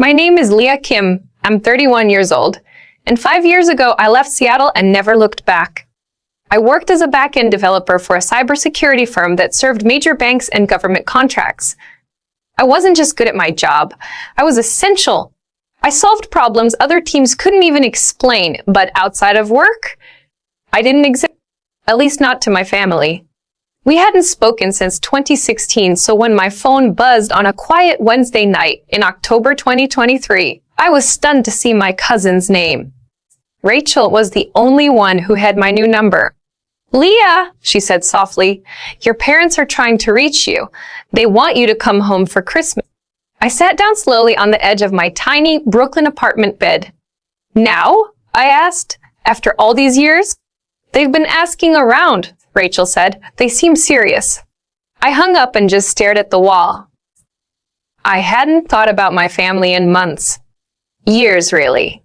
My name is Leah Kim. I'm 31 years old. And 5 years ago, I left Seattle and never looked back. I worked as a back-end developer for a cybersecurity firm that served major banks and government contracts. I wasn't just good at my job. I was essential. I solved problems other teams couldn't even explain, but outside of work, I didn't exist, at least not to my family. We hadn't spoken since 2016, so when my phone buzzed on a quiet Wednesday night in October 2023, I was stunned to see my cousin's name. Rachel was the only one who had my new number. "Leah," she said softly, "your parents are trying to reach you. They want you to come home for Christmas." I sat down slowly on the edge of my tiny Brooklyn apartment bed. "Now?" I asked. "After all these years?" "They've been asking around," Rachel said. "They seem serious." I hung up and just stared at the wall. I hadn't thought about my family in months. Years, really.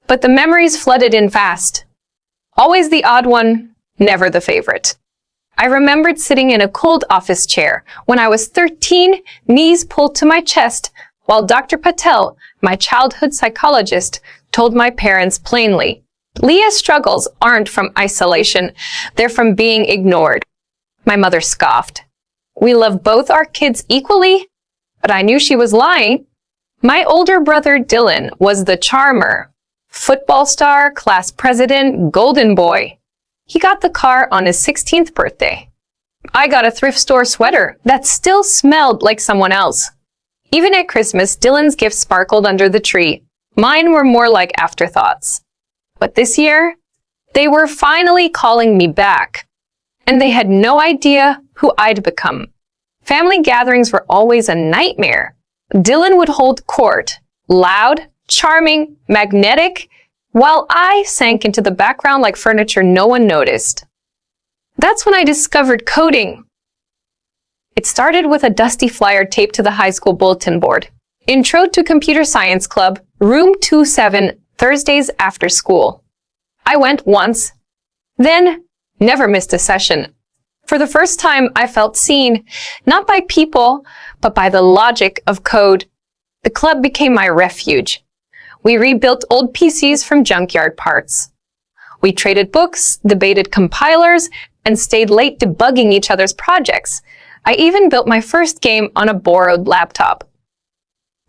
But the memories flooded in fast. Always the odd one, never the favorite. I remembered sitting in a cold office chair when I was 13, knees pulled to my chest, while Dr. Patel, my childhood psychologist, told my parents plainly, "Leah's struggles aren't from isolation, they're from being ignored." My mother scoffed. "We love both our kids equally," but I knew she was lying. My older brother Dylan was the charmer, football star, class president, golden boy. He got the car on his 16th birthday. I got a thrift store sweater that still smelled like someone else. Even at Christmas, Dylan's gifts sparkled under the tree. Mine were more like afterthoughts. But this year, they were finally calling me back. And they had no idea who I'd become. Family gatherings were always a nightmare. Dylan would hold court, loud, charming, magnetic, while I sank into the background like furniture no one noticed. That's when I discovered coding. It started with a dusty flyer taped to the high school bulletin board. Intro to Computer Science Club, Room 27, Thursdays after school. I went once, then never missed a session. For the first time, I felt seen, not by people, but by the logic of code. The club became my refuge. We rebuilt old PCs from junkyard parts. We traded books, debated compilers, and stayed late debugging each other's projects. I even built my first game on a borrowed laptop.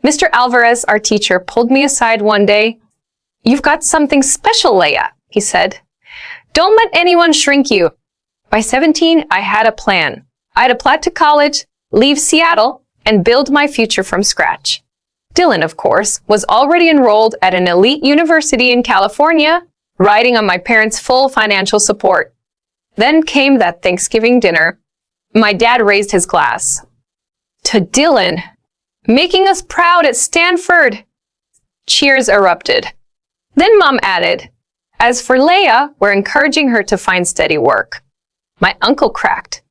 Mr. Alvarez, our teacher, pulled me aside one day. "You've got something special, Leah," he said. "Don't let anyone shrink you." By 17, I had a plan. I'd apply to college, leave Seattle, and build my future from scratch. Dylan, of course, was already enrolled at an elite university in California, riding on my parents' full financial support. Then came that Thanksgiving dinner. My dad raised his glass. "To Dylan, making us proud at Stanford." Cheers erupted. Then Mom added, "As for Leah, we're encouraging her to find steady work." My uncle cracked,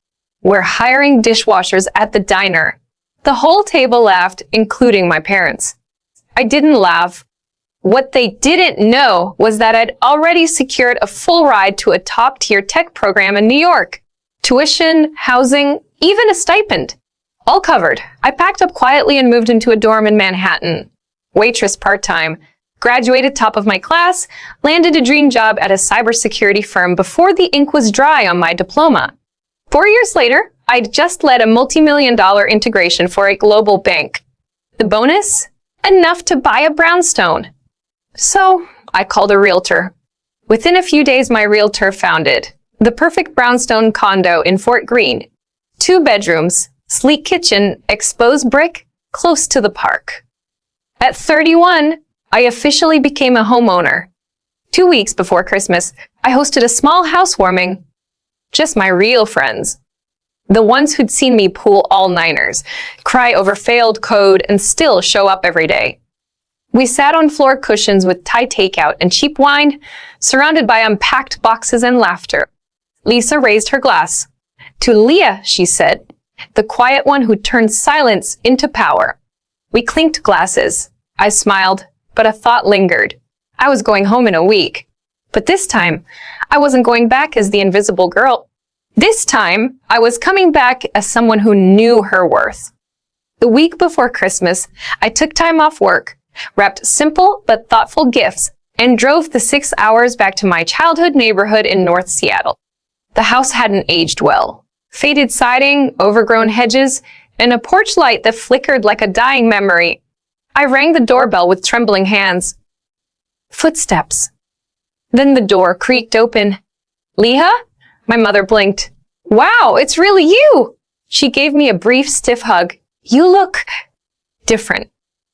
"We're hiring dishwashers at the diner." The whole table laughed, including my parents. I didn't laugh. What they didn't know was that I'd already secured a full ride to a top-tier tech program in New York. Tuition, housing, even a stipend. All covered. I packed up quietly and moved into a dorm in Manhattan. Waitress part-time. Graduated top of my class, landed a dream job at a cybersecurity firm before the ink was dry on my diploma. 4 years later, I'd just led a multi-million-dollar integration for a global bank. The bonus? Enough to buy a brownstone. So I called a realtor. Within a few days, my realtor found it. The perfect brownstone condo in Fort Greene. 2 bedrooms, sleek kitchen, exposed brick, close to the park. At 31, I officially became a homeowner. 2 weeks before Christmas, I hosted a small housewarming. Just my real friends. The ones who'd seen me pull all-niners, cry over failed code, and still show up every day. We sat on floor cushions with Thai takeout and cheap wine, surrounded by unpacked boxes and laughter. Lisa raised her glass. "To Leah," she said, "the quiet one who turned silence into power." We clinked glasses. I smiled, but a thought lingered. I was going home in a week. But this time, I wasn't going back as the invisible girl. This time, I was coming back as someone who knew her worth. The week before Christmas, I took time off work, wrapped simple but thoughtful gifts, and drove the 6 hours back to my childhood neighborhood in North Seattle. The house hadn't aged well. Faded siding, overgrown hedges, and a porch light that flickered like a dying memory. I rang the doorbell with trembling hands. Footsteps. Then the door creaked open. Leah? My mother blinked. Wow, it's really you! She gave me a brief, stiff hug. You look different.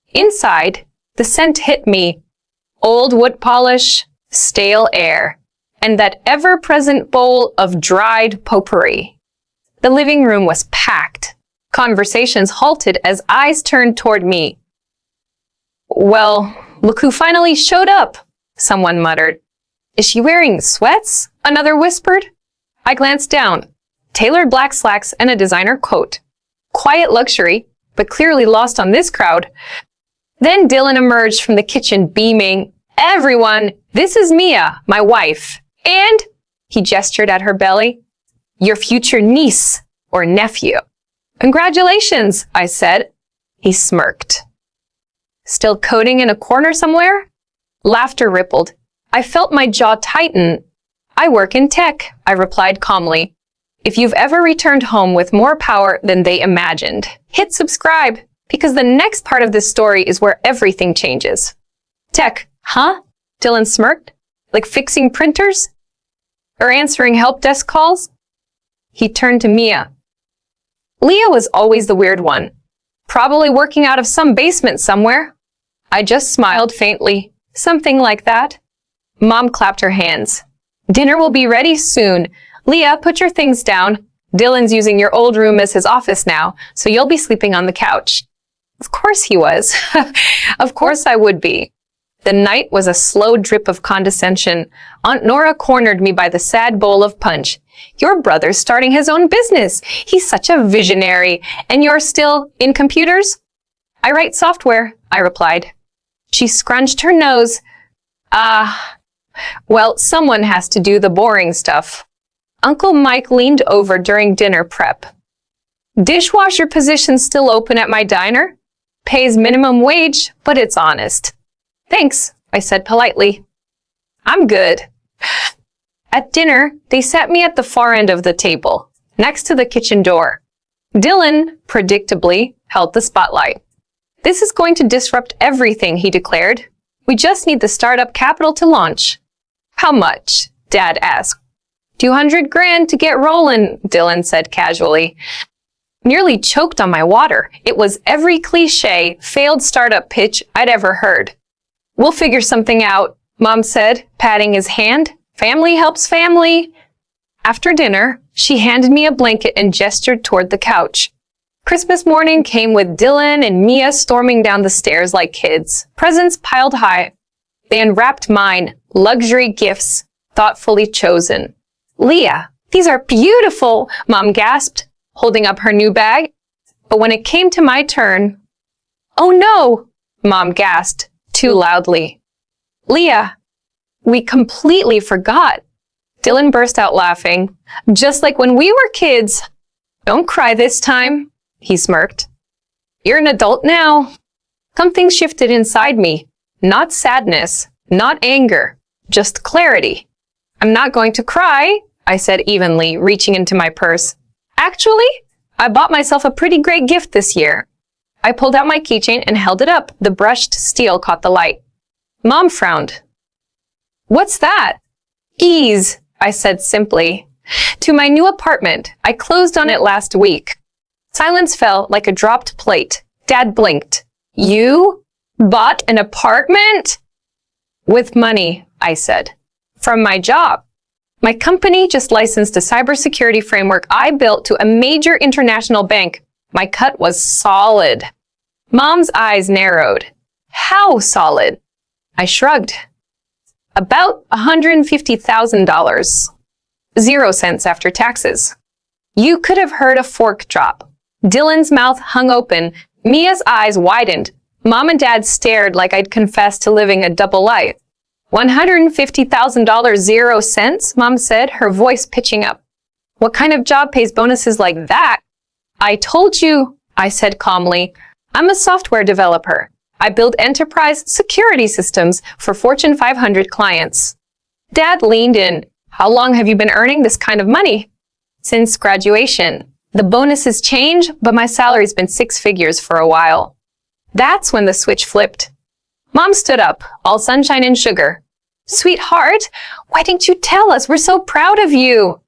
Inside, the scent hit me. Old wood polish, stale air, and that ever-present bowl of dried potpourri. The living room was packed. Conversations halted as eyes turned toward me. Well, look who finally showed up, someone muttered. Is she wearing sweats? Another whispered. I glanced down. Tailored black slacks and a designer coat. Quiet luxury, but clearly lost on this crowd. Then Dylan emerged from the kitchen beaming. Everyone, this is Mia, my wife. And, he gestured at her belly, your future niece or nephew. Congratulations, I said. He smirked. Still coding in a corner somewhere? Laughter rippled. I felt my jaw tighten. I work in tech, I replied calmly. If you've ever returned home with more power than they imagined, hit subscribe, because the next part of this story is where everything changes. Tech, huh? Dylan smirked. Like fixing printers? Or answering help desk calls? He turned to Mia. Leah was always the weird one. Probably working out of some basement somewhere. I just smiled faintly. Something like that. Mom clapped her hands. Dinner will be ready soon. Leah, put your things down. Dylan's using your old room as his office now, so you'll be sleeping on the couch. Of course he was. Of course I would be. The night was a slow drip of condescension. Aunt Nora cornered me by the sad bowl of punch. Your brother's starting his own business. He's such a visionary. And you're still in computers? I write software, I replied. She scrunched her nose. Well, someone has to do the boring stuff. Uncle Mike leaned over during dinner prep. Dishwasher position still open at my diner? Pays minimum wage, but it's honest. Thanks, I said politely. I'm good. At dinner, they sat me at the far end of the table, next to the kitchen door. Dylan, predictably, held the spotlight. This is going to disrupt everything, he declared. We just need the startup capital to launch. How much? Dad asked. 200 grand to get rolling, Dylan said casually. Nearly choked on my water. It was every cliche, failed startup pitch I'd ever heard. We'll figure something out, Mom said, patting his hand. Family helps family. After dinner, she handed me a blanket and gestured toward the couch. Christmas morning came with Dylan and Mia storming down the stairs like kids, presents piled high. They unwrapped mine, luxury gifts, thoughtfully chosen. Leah, these are beautiful, Mom gasped, holding up her new bag. But when it came to my turn, oh no, Mom gasped, too loudly. Leah, we completely forgot. Dylan burst out laughing. Just like when we were kids. Don't cry this time, he smirked. You're an adult now. Something shifted inside me. Not sadness, not anger, just clarity. I'm not going to cry, I said evenly, reaching into my purse. Actually, I bought myself a pretty great gift this year. I pulled out my keychain and held it up. The brushed steel caught the light. Mom frowned. What's that? Keys, I said simply. To my new apartment. I closed on it last week. Silence fell like a dropped plate. Dad blinked. You bought an apartment? With money, I said. From my job. My company just licensed a cybersecurity framework I built to a major international bank. My cut was solid. Mom's eyes narrowed. How solid? I shrugged. About $150,000. 0 cents after taxes. You could have heard a fork drop. Dylan's mouth hung open. Mia's eyes widened. Mom and Dad stared like I'd confessed to living a double life. $150,000 0 cents, Mom said, her voice pitching up. What kind of job pays bonuses like that? I told you, I said calmly. I'm a software developer. I build enterprise security systems for Fortune 500 clients. Dad leaned in. How long have you been earning this kind of money? Since graduation. The bonuses change, but my salary's been 6 figures for a while. That's when the switch flipped. Mom stood up, all sunshine and sugar. Sweetheart, why didn't you tell us? We're so proud of you.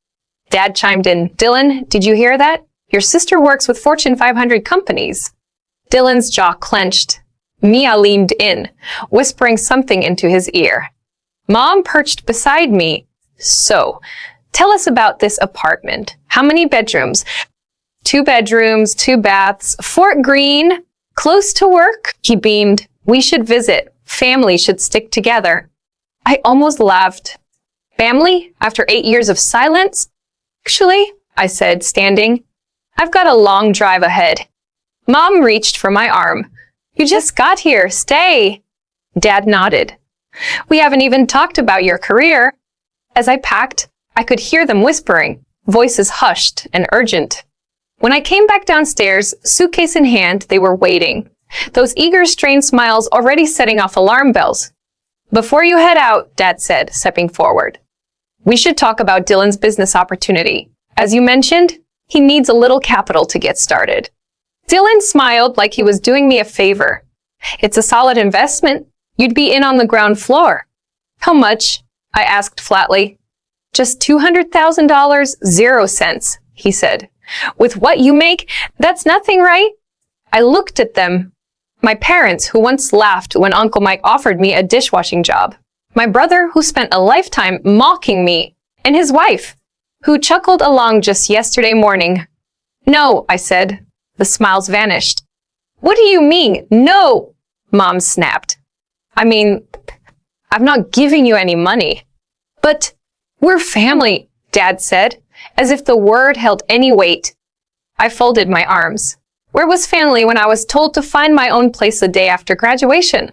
Dad chimed in. Dylan, did you hear that? Your sister works with Fortune 500 companies. Dylan's jaw clenched. Mia leaned in, whispering something into his ear. Mom perched beside me. So, tell us about this apartment. How many bedrooms? 2 bedrooms, 2 baths, Fort Greene, close to work. He beamed. We should visit. Family should stick together. I almost laughed. Family? After 8 years of silence? Actually, I said, standing, I've got a long drive ahead. Mom reached for my arm. You just got here. Stay. Dad nodded. We haven't even talked about your career. As I packed, I could hear them whispering, voices hushed and urgent. When I came back downstairs, suitcase in hand, they were waiting. Those eager, strained smiles already setting off alarm bells. Before you head out, Dad said, stepping forward. We should talk about Dylan's business opportunity. As you mentioned, he needs a little capital to get started. Dylan smiled like he was doing me a favor. It's a solid investment. You'd be in on the ground floor. How much? I asked flatly. Just $200,000, 0 cents, he said. With what you make, that's nothing, right? I looked at them. My parents, who once laughed when Uncle Mike offered me a dishwashing job. My brother, who spent a lifetime mocking me. And his wife, who chuckled along just yesterday morning. No, I said. The smiles vanished. What do you mean, no? Mom snapped. I mean, I'm not giving you any money. But we're family, Dad said, as if the word held any weight. I folded my arms. Where was family when I was told to find my own place the day after graduation?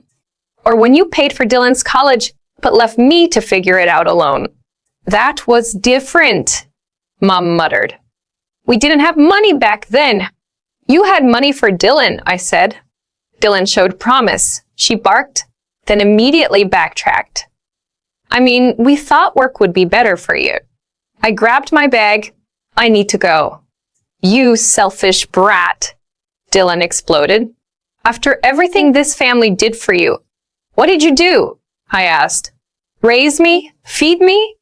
Or when you paid for Dylan's college, but left me to figure it out alone? That was different, Mom muttered. We didn't have money back then. You had money for Dylan, I said. Dylan showed promise. She barked, then immediately backtracked. I mean, we thought work would be better for you. I grabbed my bag. I need to go. You selfish brat, Dylan exploded. After everything this family did for you, what did you do? I asked. Raise me? Feed me?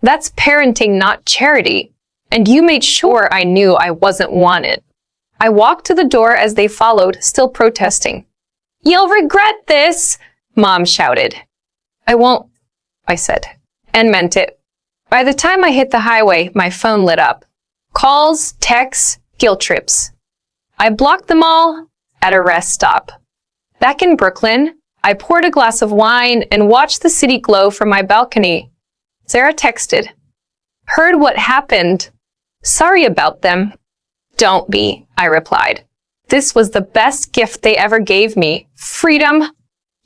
That's parenting, not charity. And you made sure I knew I wasn't wanted. I walked to the door as they followed, still protesting. You'll regret this, Mom shouted. I won't, I said, and meant it. By the time I hit the highway, my phone lit up. Calls, texts, guilt trips. I blocked them all at a rest stop. Back in Brooklyn, I poured a glass of wine and watched the city glow from my balcony. Sarah texted. Heard what happened. Sorry about them. Don't be, I replied. This was the best gift they ever gave me. Freedom.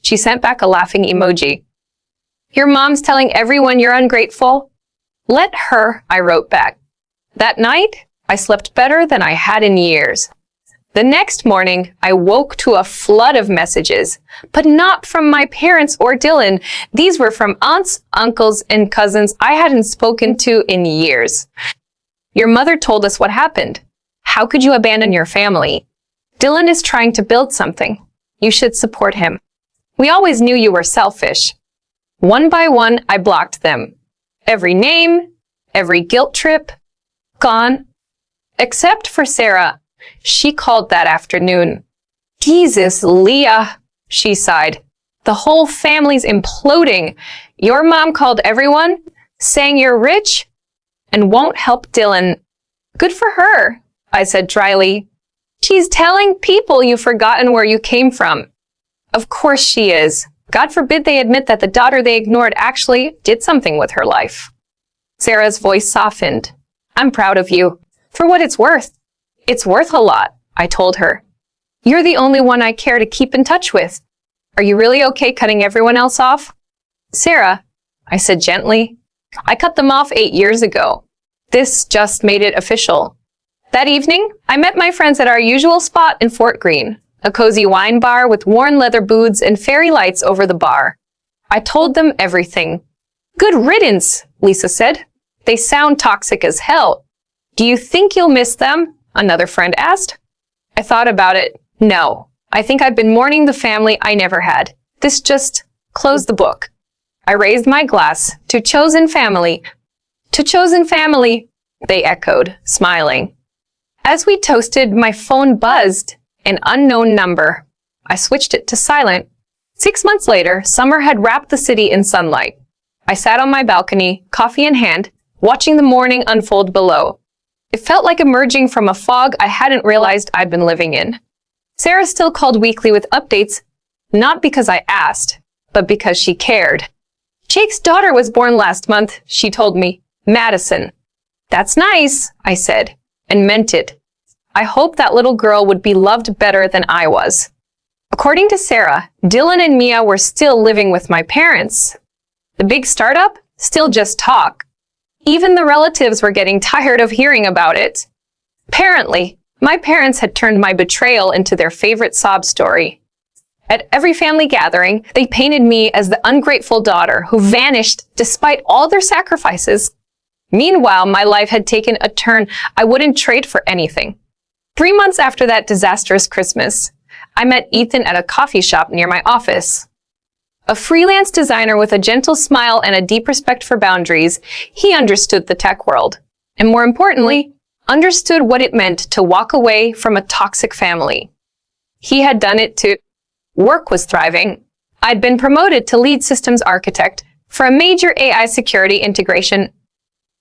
She sent back a laughing emoji. Your mom's telling everyone you're ungrateful? Let her, I wrote back. That night, I slept better than I had in years. The next morning, I woke to a flood of messages, but not from my parents or Dylan. These were from aunts, uncles, and cousins I hadn't spoken to in years. Your mother told us what happened. How could you abandon your family? Dylan is trying to build something. You should support him. We always knew you were selfish. One by one, I blocked them. Every name, every guilt trip, gone. Except for Sarah. She called that afternoon. Jesus, Leah, she sighed. The whole family's imploding. Your mom called everyone, saying you're rich and won't help Dylan. Good for her, I said dryly. She's telling people you've forgotten where you came from. Of course she is. God forbid they admit that the daughter they ignored actually did something with her life. Sarah's voice softened. I'm proud of you. For what it's worth. It's worth a lot, I told her. You're the only one I care to keep in touch with. Are you really okay cutting everyone else off? Sarah, I said gently, I cut them off 8 years ago. This just made it official. That evening, I met my friends at our usual spot in Fort Greene, a cozy wine bar with worn leather booths and fairy lights over the bar. I told them everything. Good riddance, Lisa said. They sound toxic as hell. Do you think you'll miss them? Another friend asked. I thought about it. No, I think I've been mourning the family I never had. This just closed the book. I raised my glass to chosen family. To chosen family, they echoed, smiling. As we toasted, my phone buzzed. An unknown number. I switched it to silent. 6 months later, summer had wrapped the city in sunlight. I sat on my balcony, coffee in hand, watching the morning unfold below. It felt like emerging from a fog I hadn't realized I'd been living in. Sarah still called weekly with updates, not because I asked, but because she cared. Jake's daughter was born last month, she told me. Madison. That's nice, I said, and meant it. I hoped that little girl would be loved better than I was. According to Sarah, Dylan and Mia were still living with my parents. The big startup? Still just talk. Even the relatives were getting tired of hearing about it. Apparently, my parents had turned my betrayal into their favorite sob story. At every family gathering, they painted me as the ungrateful daughter who vanished despite all their sacrifices. Meanwhile, my life had taken a turn I wouldn't trade for anything. 3 months after that disastrous Christmas, I met Ethan at a coffee shop near my office. A freelance designer with a gentle smile and a deep respect for boundaries, he understood the tech world. And more importantly, understood what it meant to walk away from a toxic family. He had done it too. Work was thriving. I'd been promoted to lead systems architect for a major AI security integration.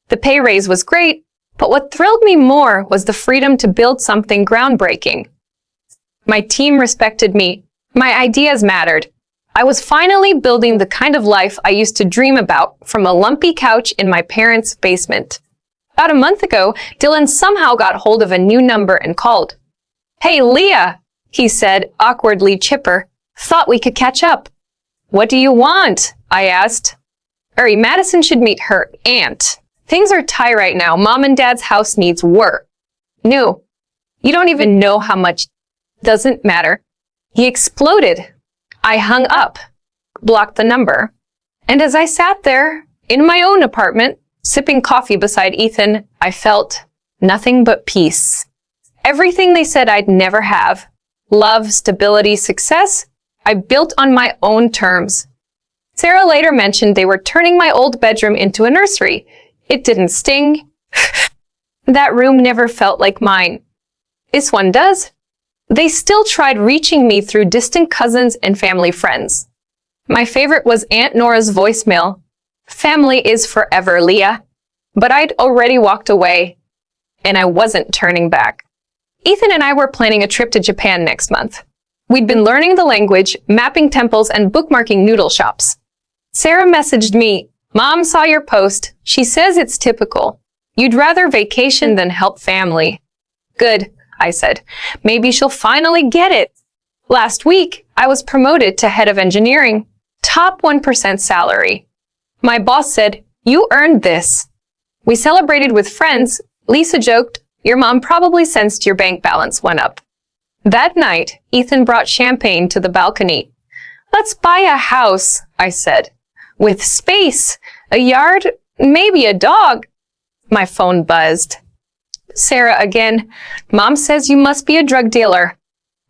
The pay raise was great, but what thrilled me more was the freedom to build something groundbreaking. My team respected me. My ideas mattered. I was finally building the kind of life I used to dream about from a lumpy couch in my parents' basement. About a month ago, Dylan somehow got hold of a new number and called. Hey, Leah, he said, awkwardly chipper. Thought we could catch up. What do you want? I asked. Madison should meet her aunt. Things are tight right now. Mom and Dad's house needs work. No, you don't even know how much. Doesn't matter. He exploded. I hung up, blocked the number. And as I sat there in my own apartment, sipping coffee beside Ethan, I felt nothing but peace. Everything they said I'd never have, love, stability, success, I built on my own terms. Sarah later mentioned they were turning my old bedroom into a nursery. It didn't sting. That room never felt like mine. This one does. They still tried reaching me through distant cousins and family friends. My favorite was Aunt Nora's voicemail. Family is forever, Leah. But I'd already walked away, and I wasn't turning back. Ethan and I were planning a trip to Japan next month. We'd been learning the language, mapping temples, and bookmarking noodle shops. Sarah messaged me, Mom saw your post. She says it's typical. You'd rather vacation than help family. Good, I said. Maybe she'll finally get it. Last week, I was promoted to head of engineering, top 1% salary. My boss said, you earned this. We celebrated with friends. Lisa joked, your mom probably sensed your bank balance went up. That night, Ethan brought champagne to the balcony. Let's buy a house, I said. With space, a yard, maybe a dog. My phone buzzed. Sarah again. Mom says you must be a drug dealer.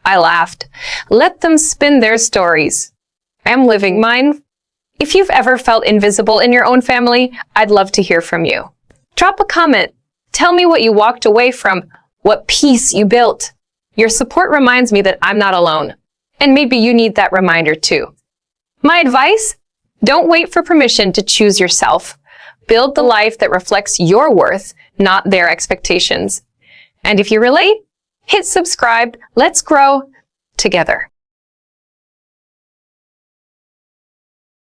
I laughed. Let them spin their stories. I'm living mine. If you've ever felt invisible in your own family, I'd love to hear from you. Drop a comment. Tell me what you walked away from, what peace you built. Your support reminds me that I'm not alone. And maybe you need that reminder too. My advice? Don't wait for permission to choose yourself. Build the life that reflects your worth, not their expectations. And if you relate, hit subscribe. Let's grow together.